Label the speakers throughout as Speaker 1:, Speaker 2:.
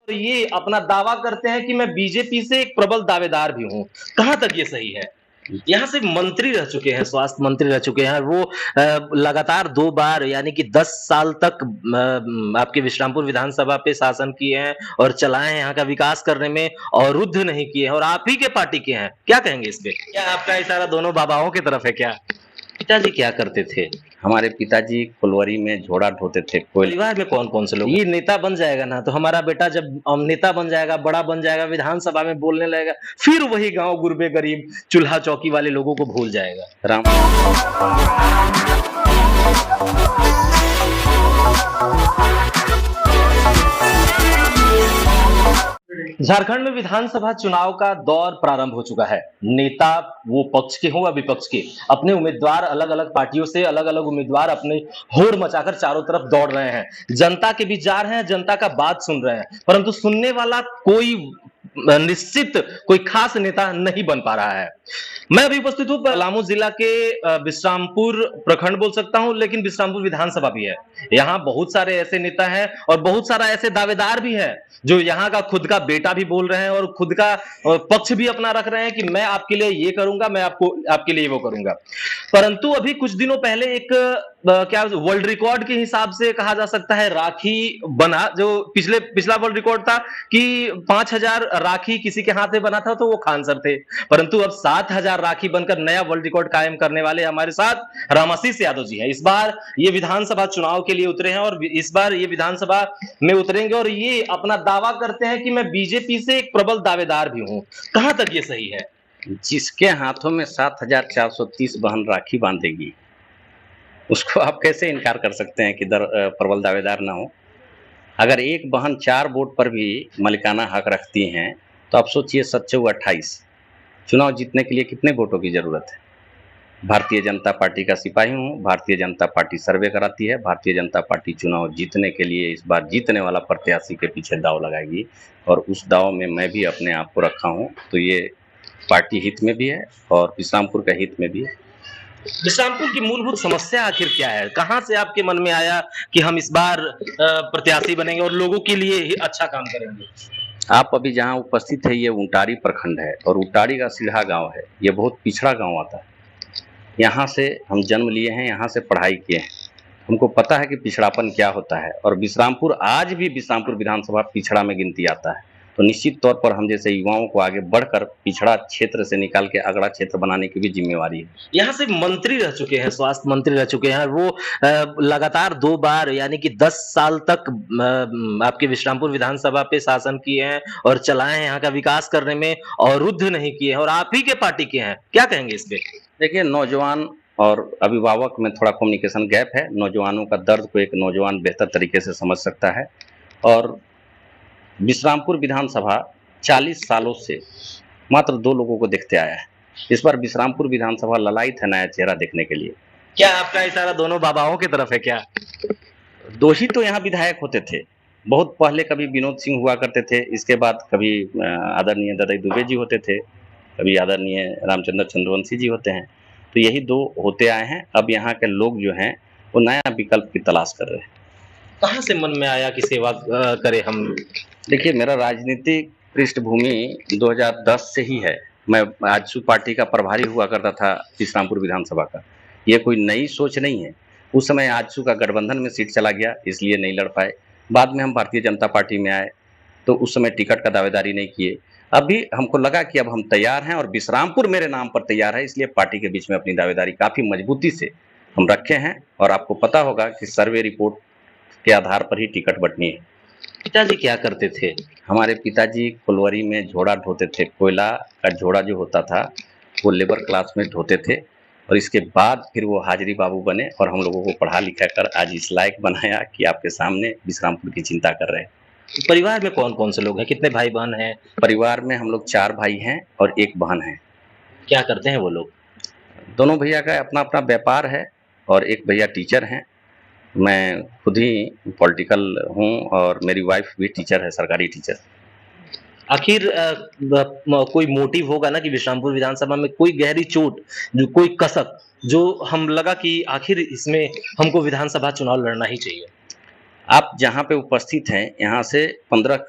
Speaker 1: ये अपना दावा करते हैं कि मैं बीजेपी से एक प्रबल दावेदार भी हूँ। कहाँ तक ये सही है? यहाँ से मंत्री रह चुके हैं, स्वास्थ्य मंत्री रह चुके हैं। वो लगातार 2 बार यानी कि 10 साल तक आपके विश्रामपुर विधानसभा पे शासन किए हैं और चलाए हैं, यहाँ का विकास करने में अवरुद्ध नहीं किए हैं और आप ही के पार्टी के हैं। क्या कहेंगे इस पे? क्या आपका इशारा दोनों बाबाओं की तरफ है क्या? पिताजी क्या करते थे?
Speaker 2: हमारे पिताजी फुलवारी में झोड़ा ढोते थे।
Speaker 1: परिवार में कौन-कौन से लोग? ये नेता बन जाएगा ना, तो हमारा बेटा जब नेता बन जाएगा, बड़ा बन जाएगा, विधानसभा में बोलने लगेगा, फिर वही गाँव गुरबे गरीब, चूल्हा-चौकी वाले लोगों को भूल जाएगा।
Speaker 2: राम
Speaker 1: झारखंड में विधानसभा चुनाव का दौर प्रारंभ हो चुका है। नेता वो पक्ष के हों या विपक्ष के, अपने उम्मीदवार अलग-अलग पार्टियों से अलग-अलग उम्मीदवार अपने होड़ मचाकर चारों तरफ दौड़ रहे हैं। जनता के बीच जा रहे हैं, जनता का बात सुन रहे हैं, परंतु सुनने वाला कोई निश्चित कोई खास नेता नहीं बन पा रहा है। मैं अभी उपस्थित हूँ पलामू जिला के विश्रामपुर प्रखंड बोल सकता हूँ, लेकिन विश्रामपुर विधानसभा भी है। यहाँ बहुत सारे ऐसे नेता हैं और बहुत सारा ऐसे दावेदार भी है जो यहाँ का खुद का बेटा भी बोल रहे हैं और खुद का पक्ष भी अपना रख रहे हैं कि मैं आपके लिए ये करूंगा, मैं आपको आपके लिए वो करूंगा। परंतु अभी कुछ दिनों पहले एक क्या वर्ल्ड रिकॉर्ड के हिसाब से कहा जा सकता है राखी बना, जो पिछला वर्ल्ड रिकॉर्ड था कि 5000 राखी किसी के हाथ में बना था तो वो खान सर थे, परंतु अब 7000 राखी बनकर नया वर्ल्ड रिकॉर्ड कायम करने वाले हमारे साथ रामाशीष यादव जी हैं। इस बार ये विधानसभा चुनाव के लिए उतरे हैं और इस बार ये विधानसभा में उतरेंगे और ये अपना दावा करते हैं कि मैं बीजेपी से एक प्रबल दावेदार भी हूँ। कहाँ तक ये सही है?
Speaker 2: जिसके हाथों में 7430 बहन राखी बांधेगी, उसको आप कैसे इनकार कर सकते हैं कि प्रबल दावेदार ना हो। अगर एक बहन 4 वोट पर भी मालिकाना हक रखती हैं, तो आप सोचिए 7-28 चुनाव जीतने के लिए कितने वोटों की जरूरत है। भारतीय जनता पार्टी का सिपाही हूँ, भारतीय जनता पार्टी सर्वे कराती है, भारतीय जनता पार्टी चुनाव जीतने के लिए इस बार जीतने वाला प्रत्याशी के पीछे दाव लगाएगी और उस दाव में मैं भी अपने आप को रखा हूँ। तो ये पार्टी हित में भी है और विश्रामपुर का हित में भी है।
Speaker 1: विश्रामपुर की मूलभूत समस्या आखिर क्या है? कहाँ से आपके मन में आया कि हम इस बार प्रत्याशी बनेंगे और लोगों के लिए ही अच्छा काम करेंगे?
Speaker 2: आप अभी जहाँ उपस्थित है ये उंटारी प्रखंड है और उंटारी का सीधा गांव है। ये बहुत पिछड़ा गांव आता है। यहाँ से हम जन्म लिए हैं, यहाँ से पढ़ाई किए हैं, हमको पता है कि पिछड़ापन क्या होता है और विश्रामपुर आज भी विश्रामपुर विधानसभा पिछड़ा में गिनती आता है। तो निश्चित तौर पर हम जैसे युवाओं को आगे बढ़कर पिछड़ा क्षेत्र से निकाल के अगड़ा क्षेत्र बनाने की भी जिम्मेवारी है।
Speaker 1: यहाँ से मंत्री रह चुके हैं, स्वास्थ्य मंत्री रह चुके हैं। वो लगातार 2 बार यानी कि 10 साल तक आपके विश्रामपुर विधानसभा पे शासन किए हैं और चलाए हैं, यहाँ का विकास करने में अवरुद्ध नहीं किए हैं और आप ही के पार्टी के हैं। क्या कहेंगे इस पे?
Speaker 2: देखिए, नौजवान और अभिभावक में थोड़ा कम्युनिकेशन गैप है। नौजवानों का दर्द को एक नौजवान बेहतर तरीके से समझ सकता है और विश्रामपुर विधानसभा 40 सालों से मात्र 2 लोगों को देखते आया है। इस बार विश्रामपुर विधानसभा ललायत है नया चेहरा देखने के लिए।
Speaker 1: क्या आपका इशारा दोनों बाबाओं की तरफ है क्या?
Speaker 2: दोषी तो यहाँ विधायक होते थे, बहुत पहले कभी विनोद सिंह हुआ करते थे, इसके बाद कभी आदरणीय ददाई दुबे जी होते थे, कभी आदरणीय रामचंद्र चंद्रवंशी जी होते हैं। तो यही 2 होते आए हैं। अब यहाँ के लोग जो हैं वो नया विकल्प की तलाश कर रहे हैं।
Speaker 1: कहाँ से मन में आया कि सेवा करें हम?
Speaker 2: देखिए, मेरा राजनीतिक पृष्ठभूमि 2010 से ही है। मैं आजसू पार्टी का प्रभारी हुआ करता था विश्रामपुर विधानसभा का। ये कोई नई सोच नहीं है। उस समय आजसू का गठबंधन में सीट चला गया, इसलिए नहीं लड़ पाए। बाद में हम भारतीय जनता पार्टी में आए, तो उस समय टिकट का दावेदारी नहीं किए। अभी हमको लगा कि अब हम तैयार हैं और विश्रामपुर मेरे नाम पर तैयार है, इसलिए पार्टी के बीच में अपनी दावेदारी काफ़ी मजबूती से हम रखे हैं और आपको पता होगा कि सर्वे रिपोर्ट के आधार पर ही टिकट बंटनी है।
Speaker 1: पिताजी क्या करते थे?
Speaker 2: हमारे पिताजी फुलवारी में झोड़ा ढोते थे। कोयला का झोड़ा जो होता था वो लेबर क्लास में ढोते थे और इसके बाद फिर वो हाजरी बाबू बने और हम लोगों को पढ़ा लिखा कर आज इस लायक बनाया कि आपके सामने विश्रामपुर की चिंता कर रहे हैं।
Speaker 1: परिवार में कौन-कौन से लोग हैं? कितने भाई बहन हैं?
Speaker 2: परिवार में हम लोग 4 भाई हैं और 1 बहन है।
Speaker 1: क्या करते हैं वो लोग?
Speaker 2: दोनों भैया का अपना-अपना व्यापार है और एक भैया टीचर हैं। मैं खुद ही पॉलिटिकल हूँ और मेरी वाइफ भी टीचर है, सरकारी टीचर।
Speaker 1: आखिर कोई मोटिव होगा ना कि विश्रामपुर विधानसभा में कोई गहरी चोट, जो कोई कसक, जो हम लगा कि आखिर इसमें हमको विधानसभा चुनाव लड़ना ही चाहिए।
Speaker 2: आप जहाँ पे उपस्थित हैं, यहाँ से 15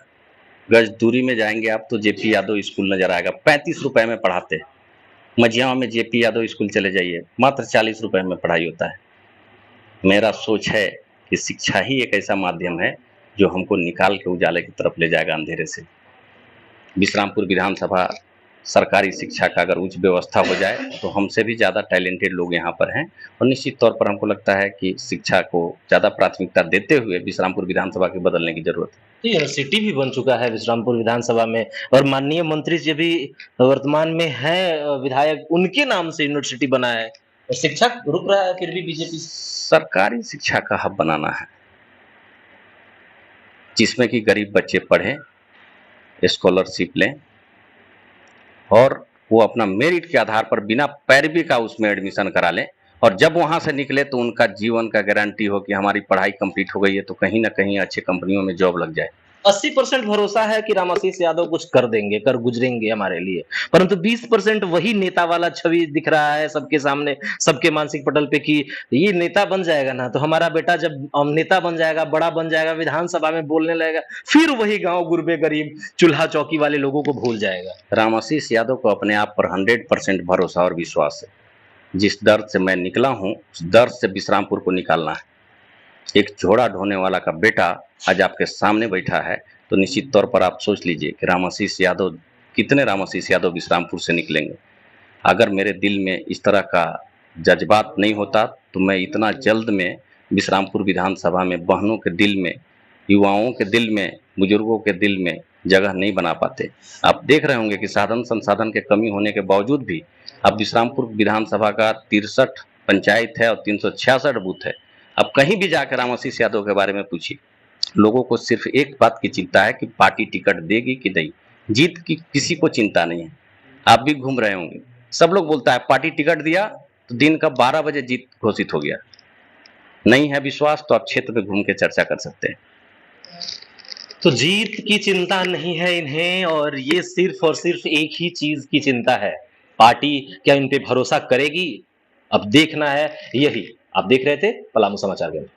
Speaker 2: गज दूरी में जाएंगे आप तो जेपी यादव स्कूल नजर आएगा, 35 रुपए में पढ़ाते हैं। मझियावा में जेपी यादव स्कूल चले जाइए, मात्र 40 रुपए में पढ़ाई होता है। मेरा सोच है कि शिक्षा ही एक ऐसा माध्यम है जो हमको निकाल के उजाले की तरफ ले जाएगा अंधेरे से। विश्रामपुर विधानसभा सरकारी शिक्षा का अगर उच्च व्यवस्था हो जाए तो हमसे भी ज़्यादा टैलेंटेड लोग यहाँ पर हैं, और निश्चित तौर पर हमको लगता है कि शिक्षा को ज़्यादा प्राथमिकता देते हुए विश्रामपुर विधानसभा के बदलने की जरूरत है।
Speaker 1: तो यूनिवर्सिटी भी बन चुका है विश्रामपुर विधानसभा में, और माननीय मंत्री जी भी वर्तमान में हैं विधायक, उनके नाम से यूनिवर्सिटी बना है और शिक्षा रुक रहा है फिर भी बीजेपी।
Speaker 2: सरकारी शिक्षा का हब बनाना है जिसमें कि गरीब बच्चे पढ़ें, स्कॉलरशिप लें और वो अपना मेरिट के आधार पर बिना पैरवी का उसमें एडमिशन करा लें, और जब वहाँ से निकले तो उनका जीवन का गारंटी हो कि हमारी पढ़ाई कंप्लीट हो गई है तो कहीं ना कहीं अच्छे कंपनियों में जॉब लग जाए।
Speaker 1: 80% भरोसा है कि रामाशीष यादव कुछ कर देंगे, कर गुजरेंगे हमारे लिए, परंतु 20% वही नेता वाला छवि दिख रहा है सबके सामने, सबके मानसिक पटल पे कि ये नेता बन जाएगा ना तो हमारा बेटा जब नेता बन जाएगा, बड़ा बन जाएगा, विधानसभा में बोलने लगेगा, फिर वही गांव गुरबे गरीब चूल्हा चौकी वाले लोगों को भूल जाएगा।
Speaker 2: रामाशीष यादव को अपने आप पर 100% भरोसा और विश्वास है। जिस दर्द से मैं निकला हूँ उस दर्द से विश्रामपुर को निकालना है। एक झोड़ा ढोने वाला का बेटा आज आपके सामने बैठा है तो निश्चित तौर पर आप सोच लीजिए कि रामाशीष यादव, कितने रामाशीष यादव विश्रामपुर से निकलेंगे। अगर मेरे दिल में इस तरह का जज्बात नहीं होता तो मैं इतना जल्द में विश्रामपुर विधानसभा में बहनों के दिल में, युवाओं के दिल में, बुजुर्गों के दिल में जगह नहीं बना पाते। आप देख रहे होंगे कि साधन संसाधन के कमी होने के बावजूद भी अब विश्रामपुर विधानसभा का 63 पंचायत है और 366 बूथ है। अब कहीं भी जाकर रामाशीष यादव के बारे में पूछिए, लोगों को सिर्फ एक बात की चिंता है कि पार्टी टिकट देगी कि नहीं, जीत की किसी को चिंता नहीं है। आप भी घूम रहे होंगे, सब लोग बोलता है पार्टी टिकट दिया तो दिन का 12 बजे जीत घोषित हो गया। नहीं है विश्वास तो आप क्षेत्र में घूम के चर्चा कर सकते हैं।
Speaker 1: तो जीत की चिंता नहीं है इन्हें, और ये सिर्फ और सिर्फ एक ही चीज की चिंता है, पार्टी क्या इन पे भरोसा करेगी, अब देखना है। यही आप देख रहे थे पलामू समाचार केंद्र।